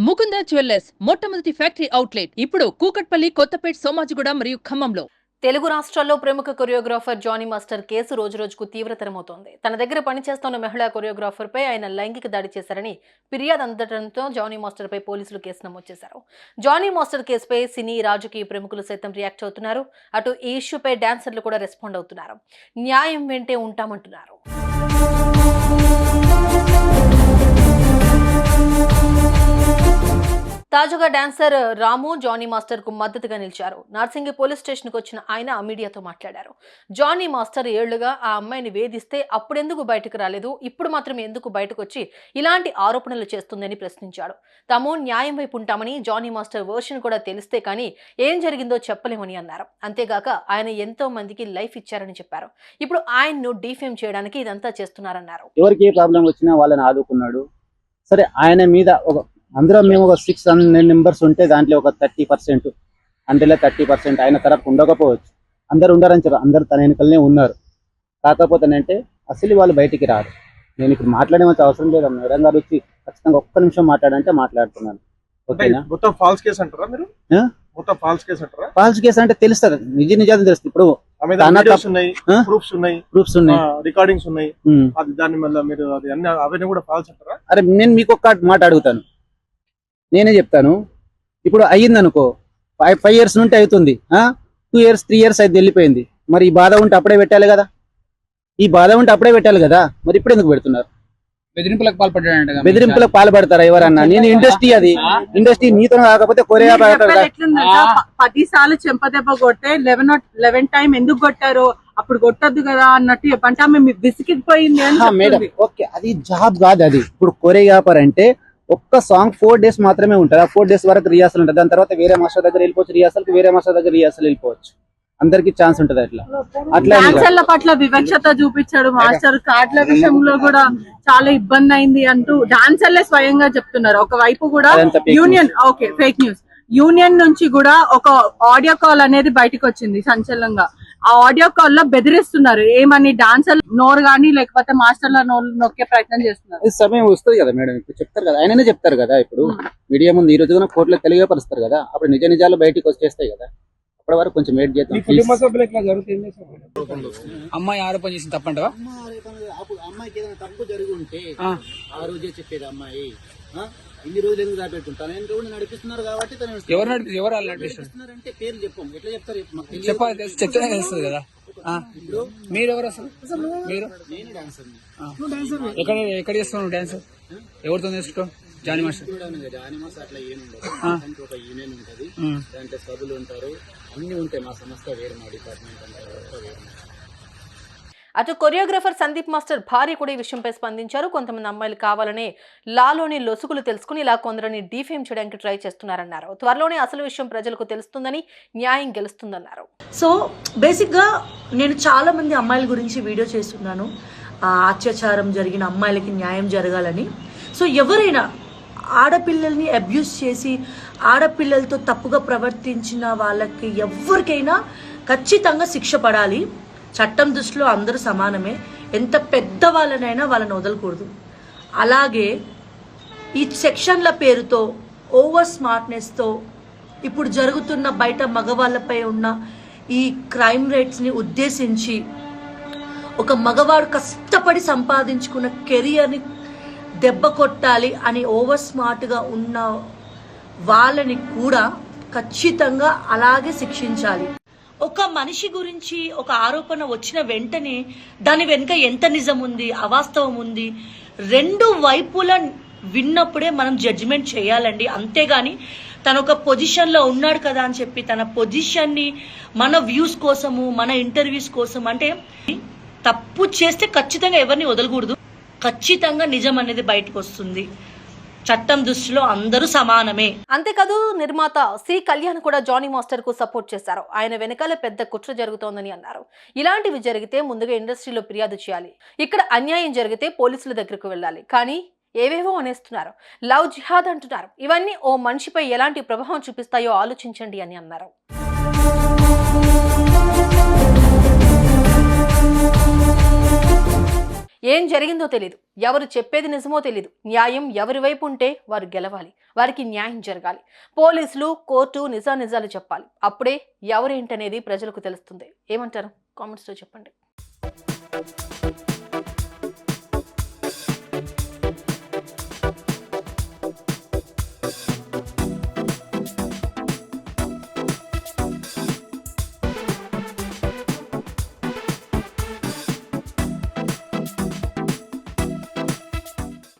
Mukunda jewellers మొట్టమొదటి factory outlet ఇప్పుడు కూకట్పల్లి, కొత్తపేట్, సోమాజిగూడ మరియు ఖమ్మంలో. తెలుగు రాష్ట్రాల్లో ప్రముఖ కొరియోగ్రాఫర్ జానీ మాస్టర్ కేసు రోజురోజుకు తీవ్రతరమవుతోంది. తన దగ్గర పనిచేస్తున్న మహిళా కొరియోగ్రాఫర్ పై ఆయన లైంగిక దాడి చేశారని ఫిర్యాదు అందడంతో జానీ మాస్టర్ పై పోలీసులు కేసు నమోదు చేశారు. జానీ మాస్టర్ కేసుపై సినీ, రాజకీయ ప్రముఖులు సైతం రియాక్ట్ అవుతున్నారు. అటు ఈ ఇష్యూపై డాన్సర్లు కూడా రెస్పాండ్ అవుతున్నారు. న్యాయం వెంటే ఉంటామంటున్నారు. తాజాగా డాన్సర్ రాము జానీ మాస్టర్ కు మద్దతుగా నిలిచారు. నార్సింగి పోలీస్ స్టేషన్ కు వచ్చిన ఆయన మీడియాతో మాట్లాడారు. జానీ మాస్టర్ ఏళ్లుగా ఆ అమ్మాయిని వేధిస్తే అప్పుడెందుకు బయటకు రాలేదు, ఇప్పుడు మాత్రం ఎందుకు బయటకు వచ్చి ఇలాంటి ఆరోపణలు చేస్తుందని ప్రశ్నించాడు. తాము న్యాయం వైపు ఉంటామని, జానీ మాస్టర్ వర్షన్ కూడా తెలిస్తే కానీ ఏం జరిగిందో చెప్పలేమని అన్నారు. అంతేగాక ఆయన ఎంతో మందికి లైఫ్ ఇచ్చారని చెప్పారు. ఇప్పుడు ఆయన్ను డిఫేమ్ చేయడానికి ఇదంతా చేస్తున్నారన్నారు. ఎవరికి ఏ ప్రాబ్లం వచ్చినా వాళ్ళని ఆదుకున్నాడు. సరే, ఆయన మీద అందరం మేము ఒక 600 మెంబర్స్ ఉంటే దాంట్లో ఒక 30% అంటే 30% ఆయన తరపు ఉండకపోవచ్చు. అందరు ఉండారని చెప్పారు, అందరు తన వెనుకలనే ఉన్నారు. కాకపోతే అంటే అసలు వాళ్ళు బయటికి రారు. నేను ఇప్పుడు మాట్లాడేమంత అవసరం లేదు. మేడం గారు వచ్చి ఖచ్చితంగా ఒక్క నిమిషం మాట్లాడంటే మాట్లాడుతున్నాను. ఓకేనా? మొత్తం ఫాల్స్ కేసు అంటారా మీరు? మొత్తం ఫాల్స్ కేసు అంటారా? ఫాల్స్ కేసు అంటే తెలుస్తుంది, నిజాలు తెలుస్తుంది. ఇప్పుడు ప్రూఫ్స్ ఉన్నాయి, రికార్డింగ్స్ ఉన్నాయి. దాని వల్ల మీరు అది అన్ని అవన్నీ కూడా ఫాల్స్ అంటారా? అరే, నేను మీకు ఒక్క మాట అడుగుతాను, నేనే చెప్తాను. ఇప్పుడు అయ్యింది అనుకో, 5 years నుండి అవుతుంది, 2 years 3 years అయితే వెళ్ళిపోయింది. మరి ఈ బాధ ఉంటే అప్పుడే పెట్టాలి కదా, మరి ఇప్పుడు ఎందుకు పెడుతున్నారు? బెదిరింపులకు పాల్పడతారా ఎవరన్నా? నేను ఇండస్ట్రీ, అది ఇండస్ట్రీ మీతో కాకపోతే కొరియా 10 సార్లు చెంపదెబ్బ కొట్టే 11 టైం ఎందుకు కొట్టారు, అప్పుడు కొట్టద్దు కదా అన్నట్టు చెప్పంటే ఆమె విసిగిపోయింది అని. మేడం, ఓకే, అది జాబ్ కాదు. అది ఇప్పుడు కొరియోగ్రాఫర్ అంటే ఒక్క సాంగ్ 4 days మాత్రమే ఉంటుంది. ఆ 4 days వరకు రిహార్సల్ ఉంటుంది. దాని తర్వాత వేరే మాస్టర్ దగ్గర వెళ్ళిపోవచ్చు రిహార్సల్కి, వేరే మాస్టర్ దగ్గర రిహార్సల్ వెళ్ళిపోవచ్చు. అందరికి ఛాన్స్ ఉంటుంది. అట్లా డాన్సర్ల పట్ల వివక్షత చూపించాడు మాస్టర్. కార్డుల విషయంలో కూడా చాలా ఇబ్బంది అయింది అంటూ డాన్సర్లే స్వయంగా చెప్తున్నారు. ఒకవైపు కూడా union, okay, fake news, union నుంచి కూడా ఒక ఆడియో కాల్ అనేది బయటకు వచ్చింది సంచలనంగా. ఆ ఆడియో కాల్ లో బెదిరిస్తున్నారు. ఏమని డాన్సర్ నోరు గానీ లేకపోతే మాస్టర్ల నోరు నొక్కే ప్రయత్నం చేస్తున్నారు. సమయం వస్తుంది కదా మేడం, ఇప్పుడు చెప్తారు కదా, ఆయననే చెప్తారు కదా. ఇప్పుడు మీడియా ముందు ఈ రోజు కోర్టులో తెలియపరుస్తారు కదా, అప్పుడు నిజ నిజాలు బయటకు వచ్చేస్తాయి కదా. అప్పటి వరకు కొంచెం వెయిట్ చేద్దాం. అమ్మాయి ఆరోపణ చేసింది తప్పంటవా? అమ్మాయికి ఏదైనా తప్పు జరిగి ఉంటే ఆ రోజే చెప్పేది. అమ్మాయి ఇన్ని రోజులు ఎందుకు దాపెట్టుకుంటాను, నేను కూడా నడిపిస్తున్నారు కాబట్టి ఎవరు నడిపిస్తున్నారంటే పేర్లు చెప్పాం, ఎట్లా చెప్తారు చెప్తే తెలుస్తుంది కదా. ఇప్పుడు మీరు ఎవరు అసలు? మీరు? నేను డాన్సర్. ఎక్కడ చేస్తున్నావు డాన్స్? ఎవరితో నేర్చుకో? జానీ మాస్టర్ అట్లా ఏముండదు. ఒక యూనియన్ ఉంటది, దాంట్లో సభ్యులు ఉంటారు, అన్ని ఉంటాయి. మా సంస్థ వేరే, మా డిపార్ట్మెంట్ అంతా వేరే. అటు కొరియోగ్రాఫర్ సందీప్ మాస్టర్ భార్య కూడా ఈ విషయంపై స్పందించారు. కొంతమంది అమ్మాయిలు కావాలనే లాలోని లొసుగులు తెలుసుకుని ఇలా కొందరిని డిఫేమ్ చేయడానికి ట్రై చేస్తున్నారన్నారు. త్వరలోనే అసలు విషయం ప్రజలకు తెలుస్తుందని, న్యాయం గెలుస్తుందన్నారు. సో బేసిక్గా నేను చాలా మంది అమ్మాయిల గురించి వీడియో చేస్తున్నాను. అత్యాచారం జరిగిన అమ్మాయిలకి న్యాయం జరగాలని. సో ఎవరైనా ఆడపిల్లల్ని అబ్యూస్ చేసి ఆడపిల్లలతో తప్పుగా ప్రవర్తించిన వాళ్ళకి ఎవరికైనా ఖచ్చితంగా శిక్ష పడాలి. చట్టం దృష్టిలో అందరూ సమానమే. ఎంత పెద్ద వాళ్ళనైనా వాళ్ళని వదలకూడదు. అలాగే ఈ సెక్షన్ల పేరుతో ఓవర్ స్మార్ట్నెస్తో ఇప్పుడు జరుగుతున్న బయట మగవాళ్ళపై ఉన్న ఈ క్రైమ్ రేట్స్ని ఉద్దేశించి ఒక మగవాడు కష్టపడి సంపాదించుకున్న కెరియర్ని దెబ్బ కొట్టాలి అని ఓవర్ స్మార్ట్గా ఉన్న వాళ్ళని కూడా ఖచ్చితంగా అలాగే శిక్షించాలి. ఒక మనిషి గురించి ఒక ఆరోపణ వచ్చిన వెంటనే దాని వెనుక ఎంత నిజం ఉంది, అవాస్తవం ఉంది, 2 వైపుల విన్నప్పుడే మనం జడ్జిమెంట్ చేయాలండి. అంతేగాని తను ఒక పొజిషన్లో ఉన్నాడు కదా అని చెప్పి తన పొజిషన్ని మన వ్యూస్ కోసము, మన ఇంటర్వ్యూస్ కోసం, అంటే తప్పు చేస్తే ఖచ్చితంగా ఎవరిని వదలకూడదు. ఖచ్చితంగా నిజం అనేది బయటకు వస్తుంది. చట్టం దృష్టిలో అందరూ సమానమే. అంతేకాదు నిర్మాత సి కళ్యాణ్ కూడా జానీ మాస్టర్ కు సపోర్ట్ చేశారు. ఆయన వెనకాల పెద్ద కుట్ర జరుగుతోందని అన్నారు. ఇలాంటివి జరిగితే ముందుగా ఇండస్ట్రీలో ఫిర్యాదు చేయాలి, ఇక్కడ అన్యాయం జరిగితే పోలీసుల దగ్గరకు వెళ్ళాలి, కానీ ఏవేవో అనేస్తున్నారు. లవ్ జిహాద్ అంటున్నారు. ఇవన్నీ ఓ మనిషిపై ఎలాంటి ప్రభావం చూపిస్తాయో ఆలోచించండి అని అన్నారు. ఏం జరిగిందో తెలియదు, ఎవరు చెప్పేది నిజమో తెలియదు. న్యాయం ఎవరి వైపు ఉంటే వారు గెలవాలి, వారికి న్యాయం జరగాలి. పోలీసులు, కోర్టు నిజాలు చెప్పాలి. అప్పుడే ఎవరేంటనేది ప్రజలకు తెలుస్తుంది. ఏమంటారు? కామెంట్స్లో చెప్పండి.